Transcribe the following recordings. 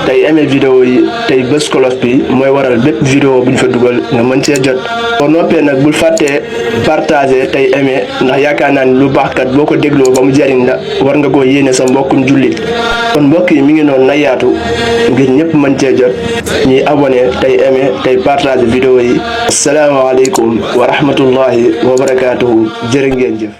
tey aimé vidéo yi tey bés cloche bi mooy waral bépp vidéo bu ñu fa dugal nga mën cee jot. boo noppee nag bul fàttee partager tey aimé ndax yaakaar naa ni lu baax kat boo ko dégloo ba mu jariñ la war nga koo yéene sa mbokkum jullit kon mbokk yi mi ngi noonu na yaatu ngir ñëpp mën cee jot ñuy abonné tey aimé tey partager vidéo yi. asalaamaaleykum wa rahmatullahi wa barakaatuhu jërë ngeen jëf.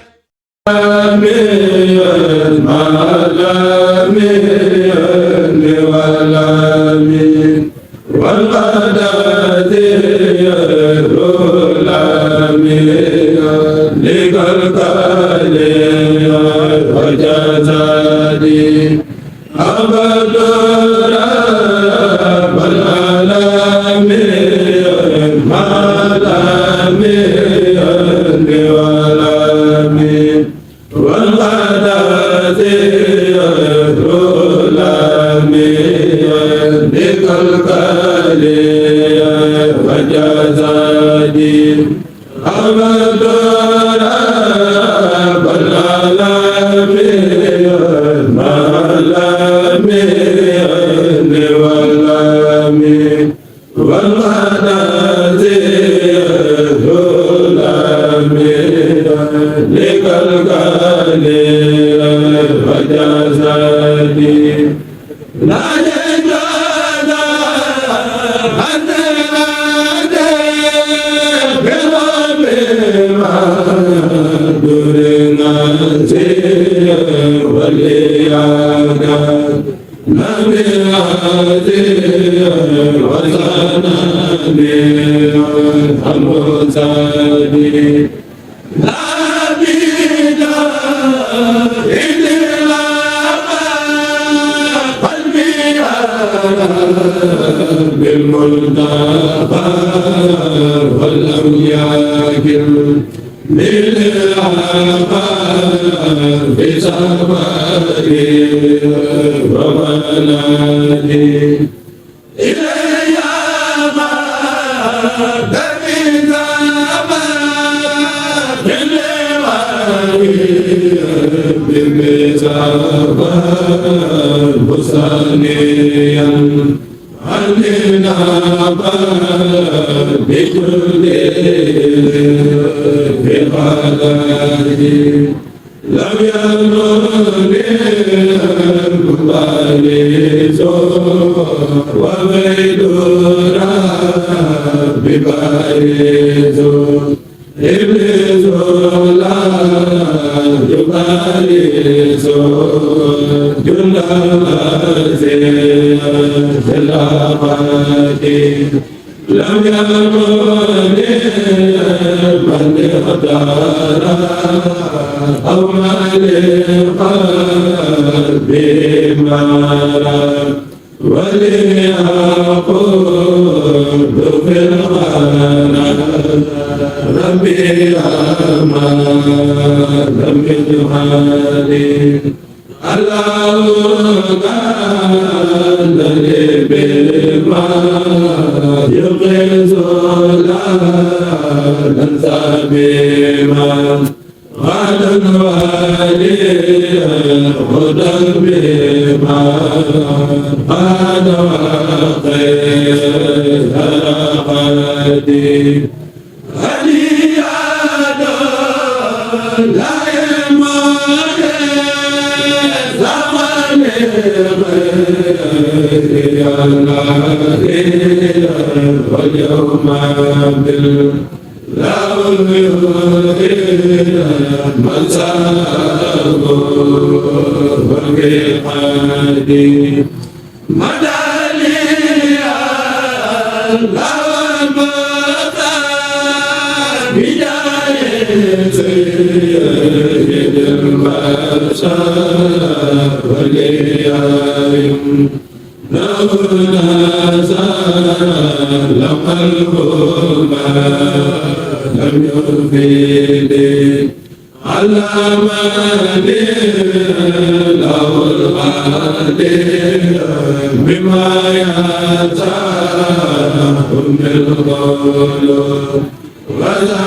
ولا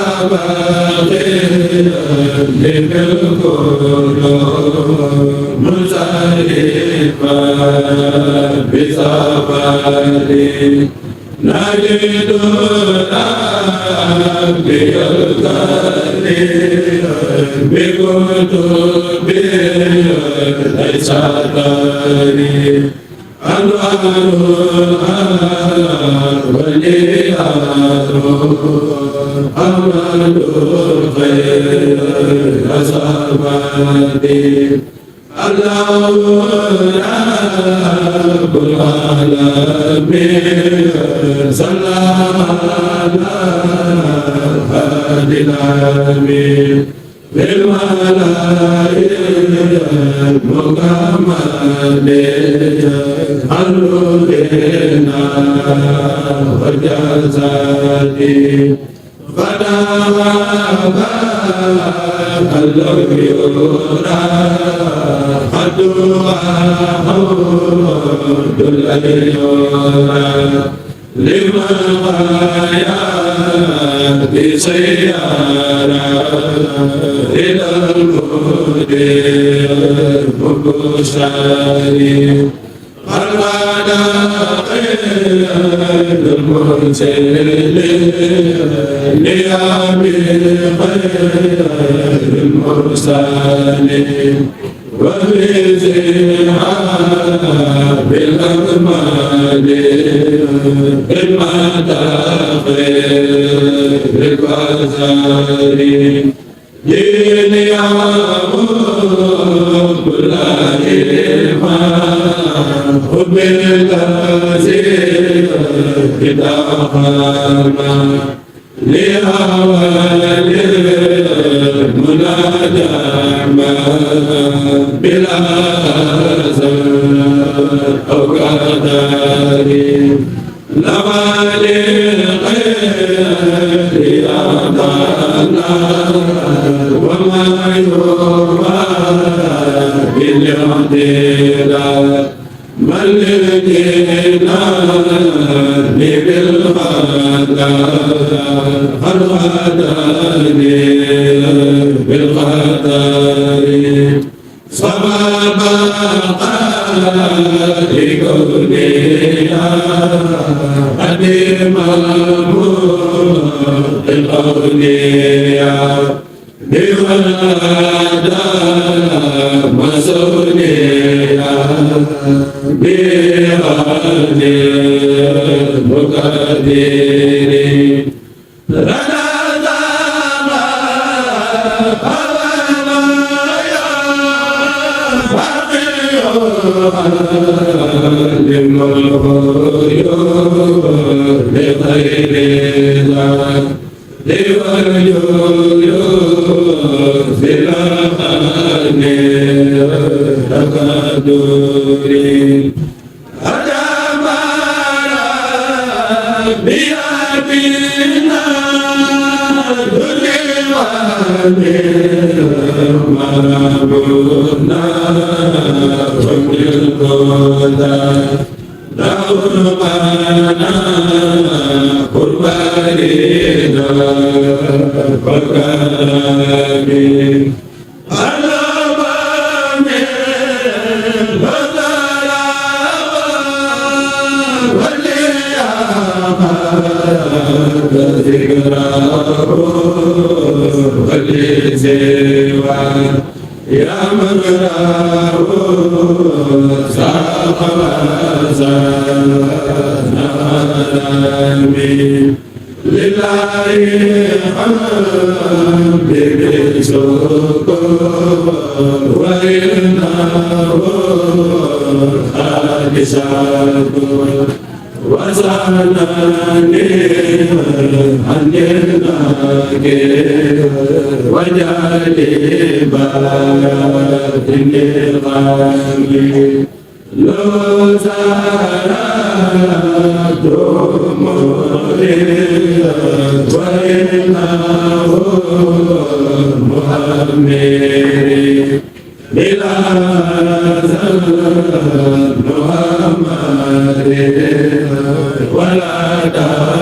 دعوى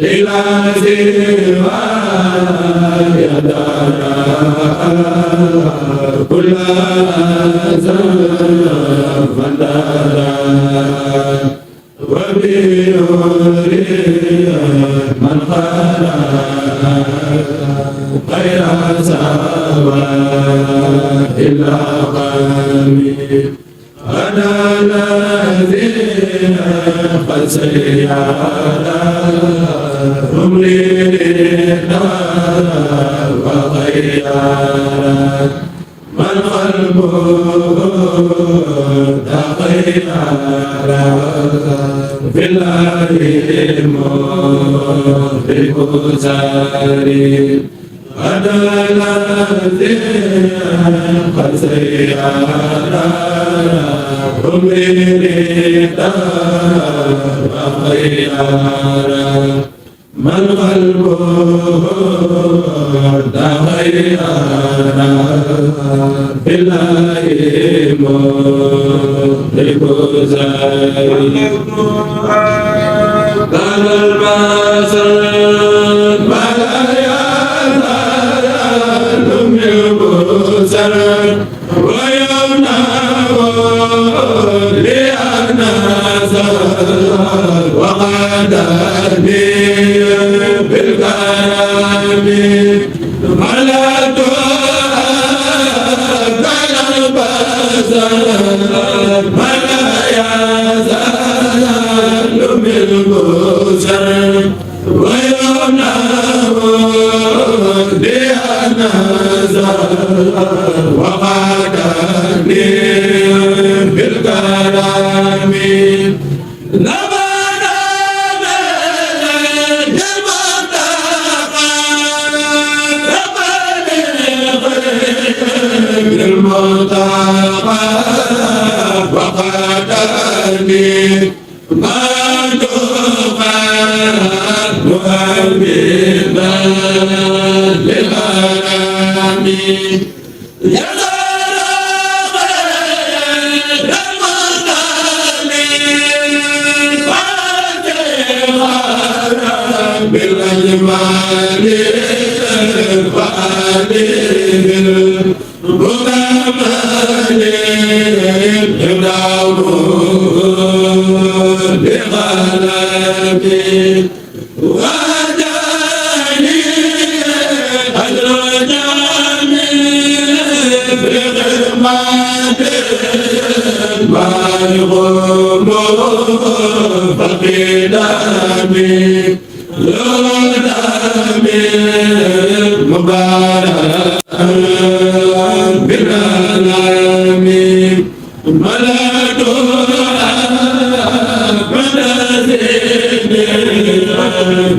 إلى سوى يدار كل زمان فدار وبيور من خلق غير سواء إلا قلبي أنا الذي قد سيرهم للدار وغيرت من قلبه تغير في الله مخرج ساري أنا الذي قد سيرهم للدار وغيرت من قلبه تغير في الله مخرج ساري قال البصر ولا يزال من بصر ويمنع لأنا وقد بالكرم ملأت بين البصر ولا يزال من بصر ويمنع لأنا وقد بالكرم الملتقى وقدرني ما تفعل مهمما للغرام يا بالأجمال وآله مكمل يدعو بغلبي وجاني أجر جميل بغرمات ما يغم فقدامي لودامي مبارك بالعالم ملأت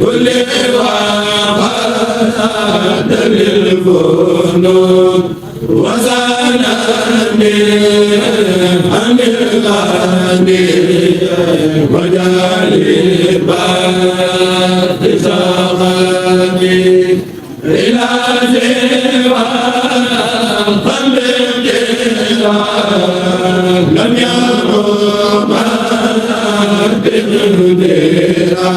كل وقت للفنون وزانني عن الغني وجعلي بعد سقامي إلى سوى قلب لم يرم بالديرا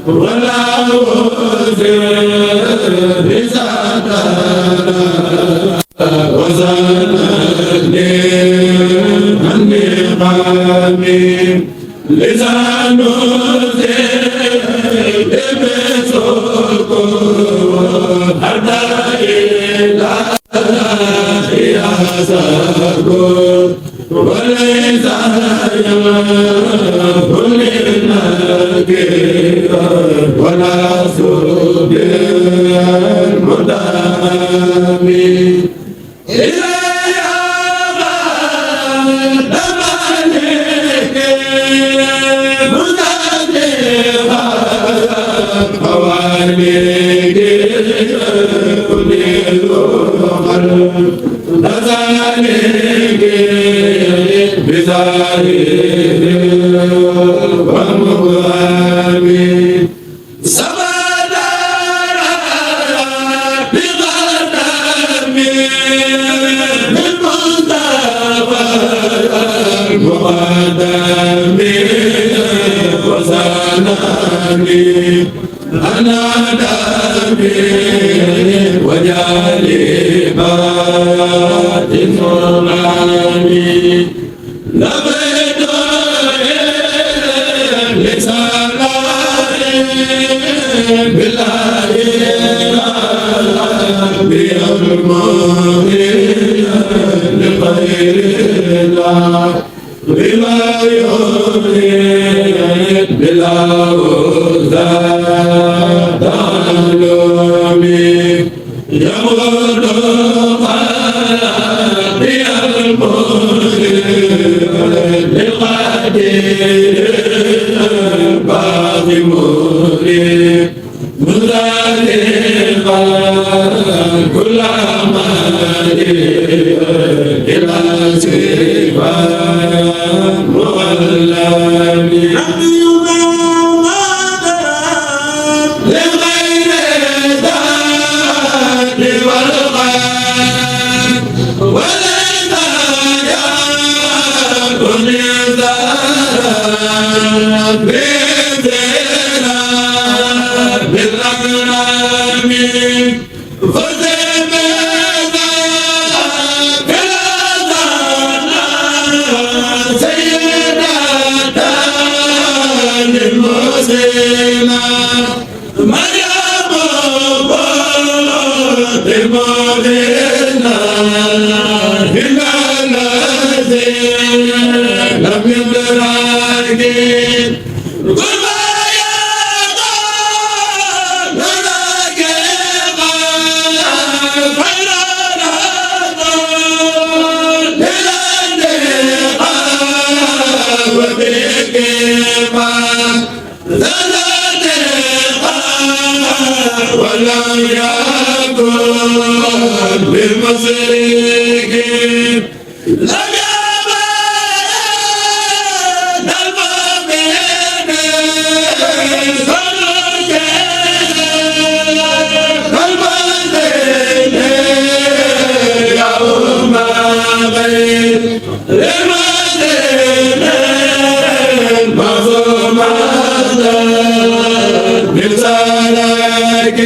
ولا وزر بساتنا وزنني عن نقامي لسان زيد بسكون حتى إلى يا سكون وليس يقول النكير ولا سوء المدامي وقدمي وزاد نامي أنا دامي وجالي بات نامي لبيت لساني بالله ربي المهين لخير الله بما يريد بلا وزاد علومي يمر قلبي المهين للقدير باقي مريد مذلقا كل عملي إلى سوى مولاني ربي لغير ذات والغير ولذا يكون ذات بذرا بالأكرام فزمنا كلامنا سيدنا المسلمة مريم المؤمنة إلا الذي لم يدرك ولم يكن بالمشركين لم يبعد المؤمنين المؤمنين يوم غير المؤمنين مظلومات لسانك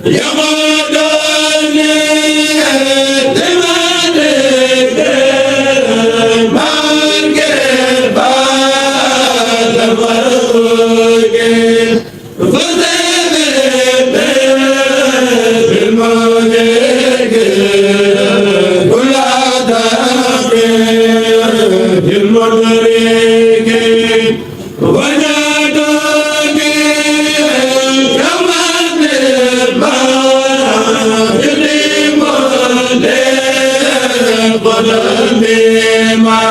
يمدني لمالك من قبل الفرق فزمت بالملك كل عذاب المدرك وجدني كما قدمي ما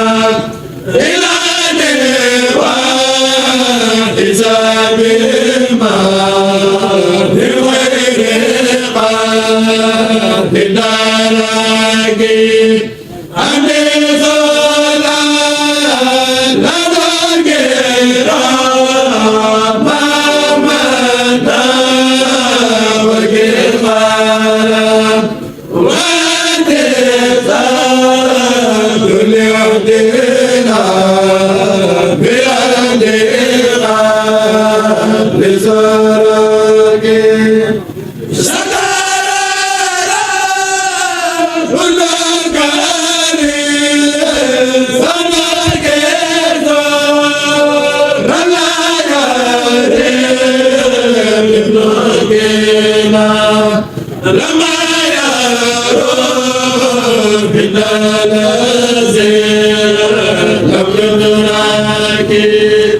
إلى حساب ما بغير قد دارك أني صلاة لدى ما مدى وكفاية ليهدينا بيدينا لسرك سكرنا كل كريم سنك رنا كريم ابنكنا لما يروح بنا لكن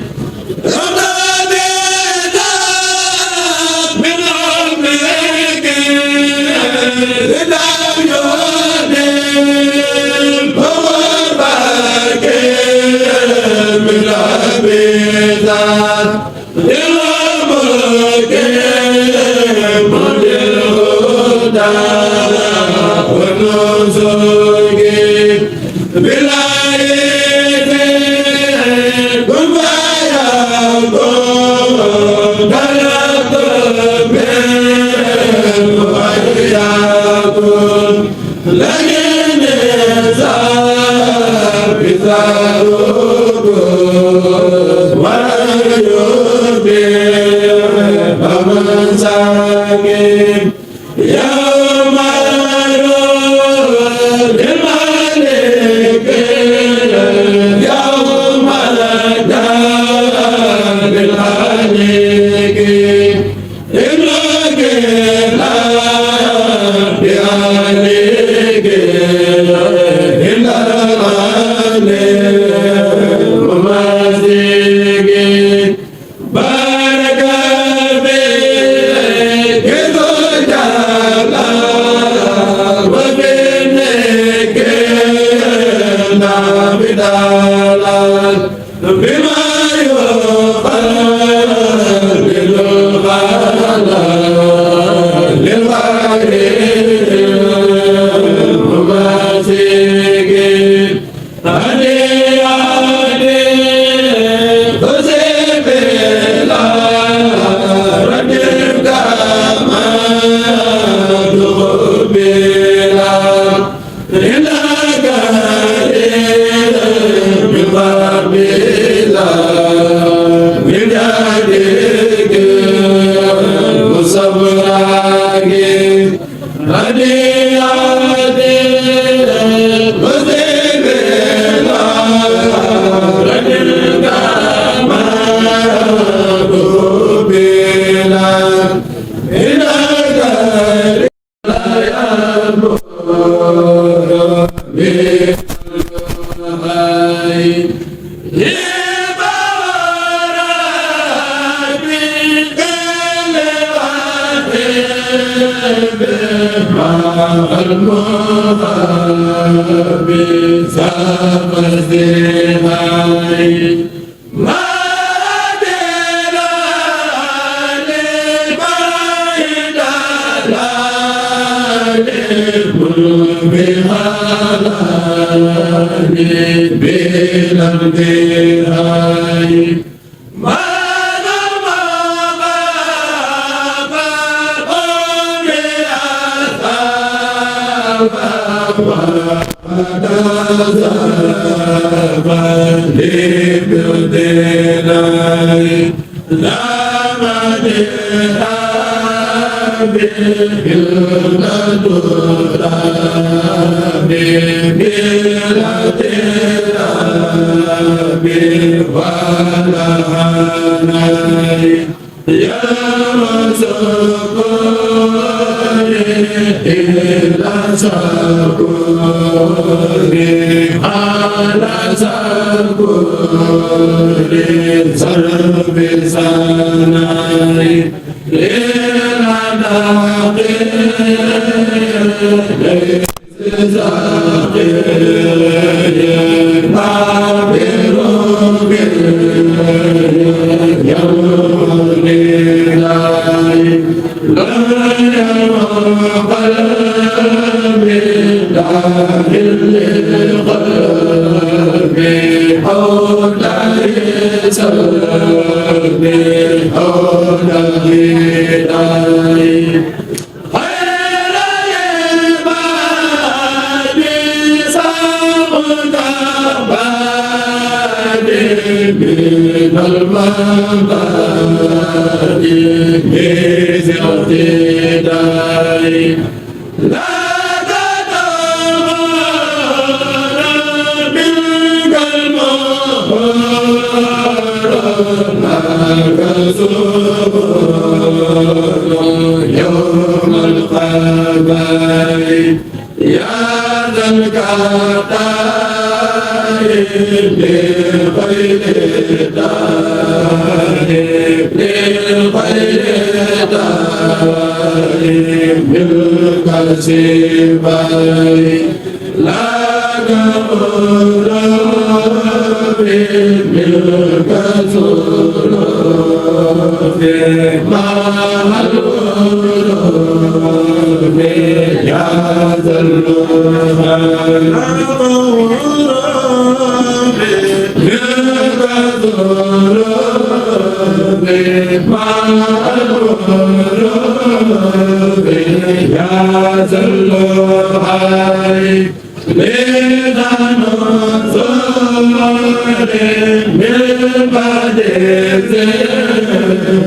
Min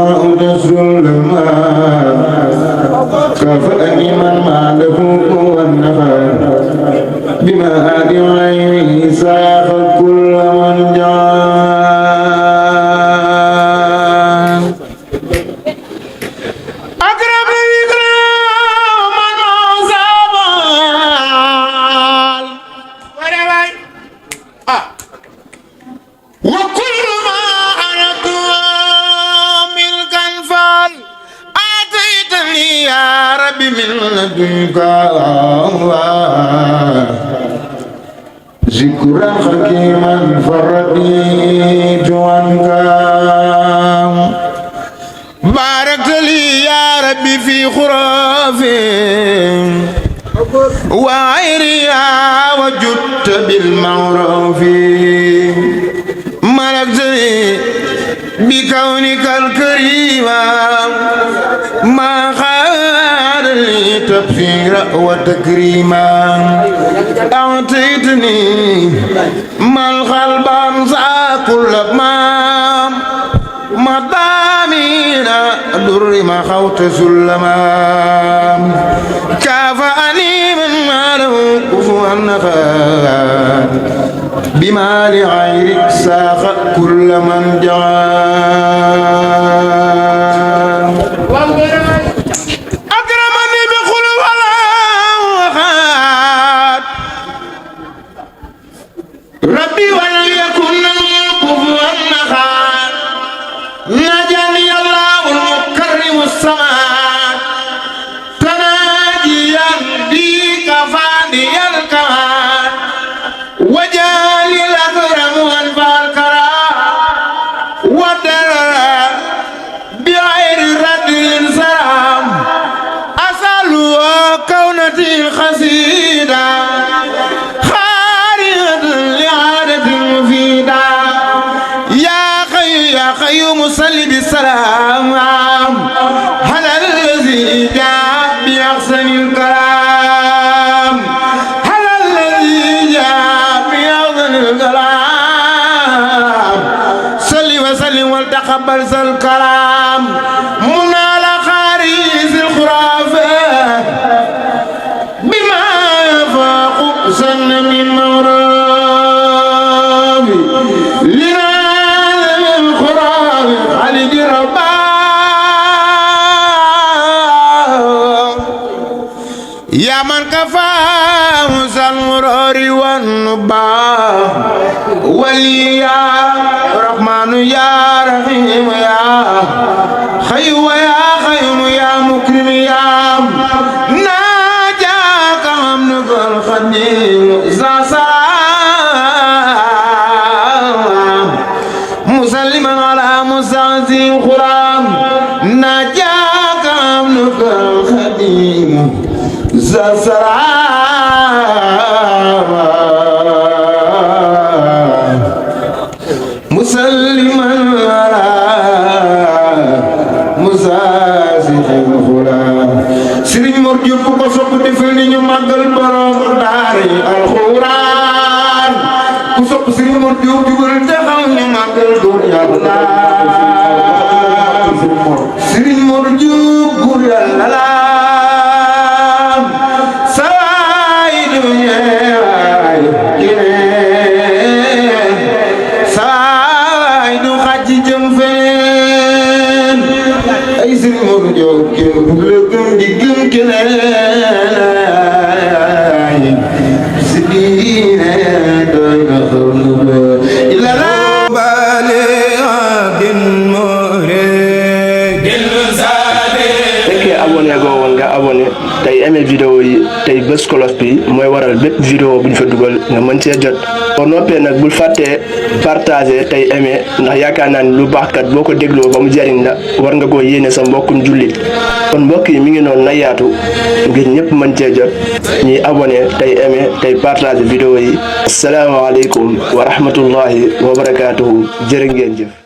وأنت الظلمات كفأني من ما له قوى النفر بما هادي عيني ساق كل من جان أقرب الإكرام من زبال وكل ما أردت ملكا فال آتيتني يا رب من لدنك ذكرا حكيما فرديت عنك باركت لي يا ربي في خرافي وعيريا وجدت بالمعروف ملكتني بكونك الكريم ما خاد لي تبصيرا وتكريما أعطيتني ما القلب أنسى كل ما مضامين در ما خوت سلما كافأني من ماله كفوا نفاد بما لغيرك ساق كل من جان أكرمني بخلو ولا وخاد ربي ولم يكن كفوا نخاد نجاني الله المكرم السماء تناجيا بي كفاني الكمال وجالي الأكرم وانفع الكرام ودرر بغير رد سلام أسأل كونتي خسيدا خارجة لعادة مفيدة يا خيوم صل بالسلام على الذي جاء بأحسن الكلام على الذي جاء بأحسن الكلام صل وسلم وتقبل الكلام من على خارج الخرافة بما يفاق سن من مرابي لنا يا من كفاه المرار والنباه ولي يا رحمن يا رحيم يا خي ويا خيم يا مكرم يا ناجاك عمك الخديم ذا سلام مسلما على مستعزي الخرام ناجاك عمك الخديم ذا سلام مسلما على مستعزي الخرام سيرين مور جوب ko sopp defal ni ñu magal borom daari alquran ku sopp Serigne Mor Diop jugal taxaw ñu magal góor yàlla Serigne Mor Diop góor yàlla la saay du ñeewaay kine saay du xaj jëm feneen ay Serigne Mor Diop kenn bu la gëm di gëm keneen si diine doy na ila la bale abin more fekkee abonné go woon nga abonné tey aimé vidéo yi tey bës cloche bi mooy waral bépp vidéo bu ñu fa dugal nga mën cee jot boo noppee nag bul fàttee partager tey aimé ndax yaakaar naa ni lu baax kat boo ko dégloo ba mu jariñ la war nga koo yéene sa mbokkum jullit kon mbokk yi mi ngi noonu na yaatu ngir ñëpp mën cee jot ñuy abonné tey aimé tey partager vidéo yi asalaamaaleykum wa rahmatullahi wa barakaatuhu jërë ngeen jëf